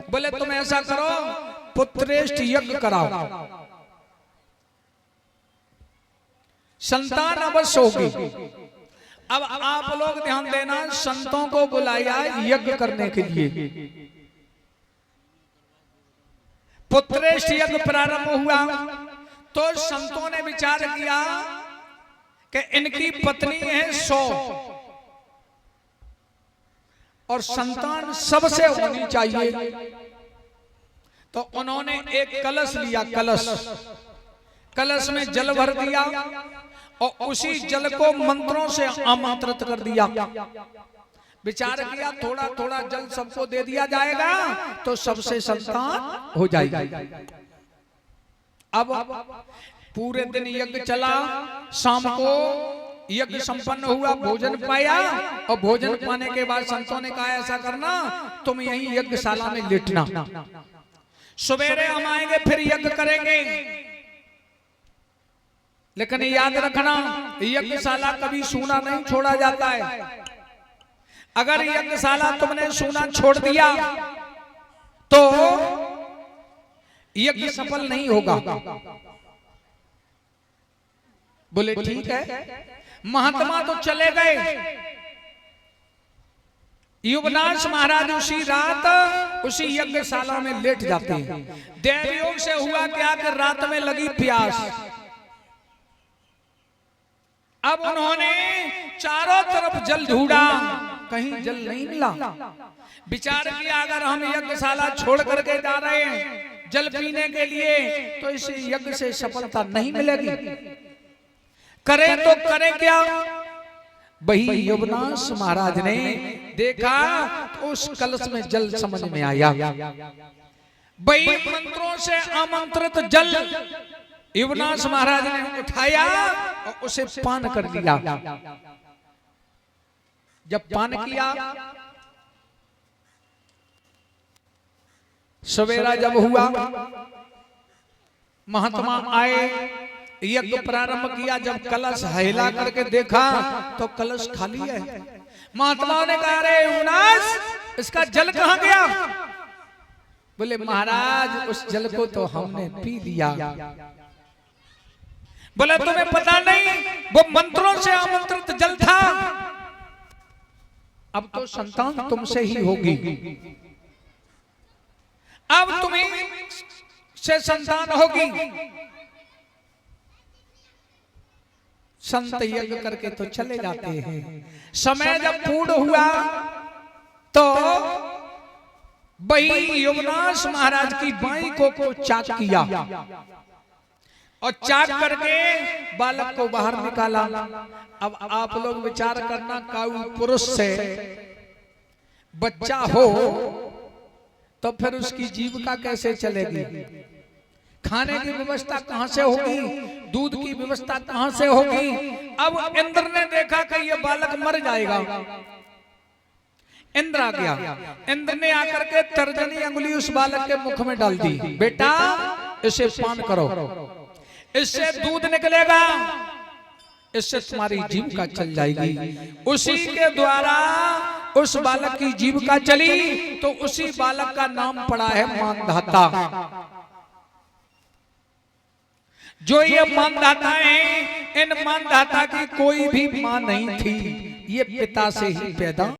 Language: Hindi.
बोले तुम ऐसा करो, पुत्रेष्ट यज्ञ कराओ, संतान अवश्य होगी। अब आप लोग ध्यान देना, संतों को बुलाया यज्ञ करने के लिए। पुत्रेष्ट यज्ञ प्रारंभ हुआ तो संतों ने विचार किया कि इनकी पत्नी है 100 और संतान सबसे होनी चाहिए। तो उन्होंने एक कलश लिया, कलश में जल भर दिया और उसी जल को मंत्रों से आमंत्रित कर दिया। विचार किया थोड़ा थोड़ा जल सबको दे दिया जाएगा तो सबसे संतान हो जाएगी। अब पूरे दिन यज्ञ चला, शाम को यज्ञ संपन्न हुआ, भोजन पाया और भोजन पाने के बाद संतों ने कहा ऐसा करना, तुम यहीं यज्ञशाला में लेटना, सवेरे हम आएंगे फिर यज्ञ करेंगे। लेकिन याद रखना, यज्ञशाला कभी सूना नहीं छोड़ा जाता है। अगर यज्ञशाला तुमने सूना छोड़ दिया तो यज्ञ सफल नहीं होगा। बोले ठीक है। महात्मा तो चले गए। युवनाश महाराज उसी रात उसी यज्ञशाला में लेट जाते हैं। देवयोग से हुआ क्या कि रात में लगी प्यास। अब उन्होंने चारों तरफ जल ढूंढा, कहीं जल नहीं मिला। विचार किया अगर हम यज्ञशाला छोड़ करके जा रहे हैं जल पीने के लिए तो इस यज्ञ से सफलता नहीं मिलेगी। करें तो करें क्या? वही युवनाश महाराज ने देखा तो उस कलश में जल समझ में आया। वही मंत्रों से आमंत्रित जल युवनाश महाराज ने उठाया और उसे पान कर लिया। जब पान किया, सवेरा जब हुआ, महात्मा आए, यज्ञ प्रारंभ किया। जब कलश हिला करके देखा तो कलश खाली है। महात्माओं ने कहा अरे युवनाश, इसका जल कहां गया? बोले महाराज उस जल को तो हमने पी लिया। बोले तुम्हें पता नहीं वो मंत्रों से आमंत्रित जल था। अब तो संतान तुमसे ही होगी। अब तुम्हें से संतान होगी। संत यज्ञ करके तो चले जाते हैं। समय जब पूर्ण हुआ तो वही युवनाश महाराज की बाई को चाक किया और चाक करके बालक को बाहर निकाला। अब आप लोग विचार करना, काऊ पुरुष से बच्चा हो तो फिर उसकी जीविका कैसे चलेगी? खाने की व्यवस्था कहां से होगी? दूध की व्यवस्था कहां से होगी? अब इंद्र ने देखा कि ये बालक मर जाएगा। इंद्र आ गया। इंद्र ने आकर के तर्जनी अंगुली उस बालक के मुख में डाल दी। बेटा इसे पान करो, इससे दूध निकलेगा, इससे तुम्हारी जीविका चल जाएगी। उसी के द्वारा उस बालक की जीविका चली तो उसी बालक का नाम पड़ा है मानधाता। जो ये मानधाता है, इन मानधाता की कोई भी मां नहीं थी, ये पिता से ही पैदा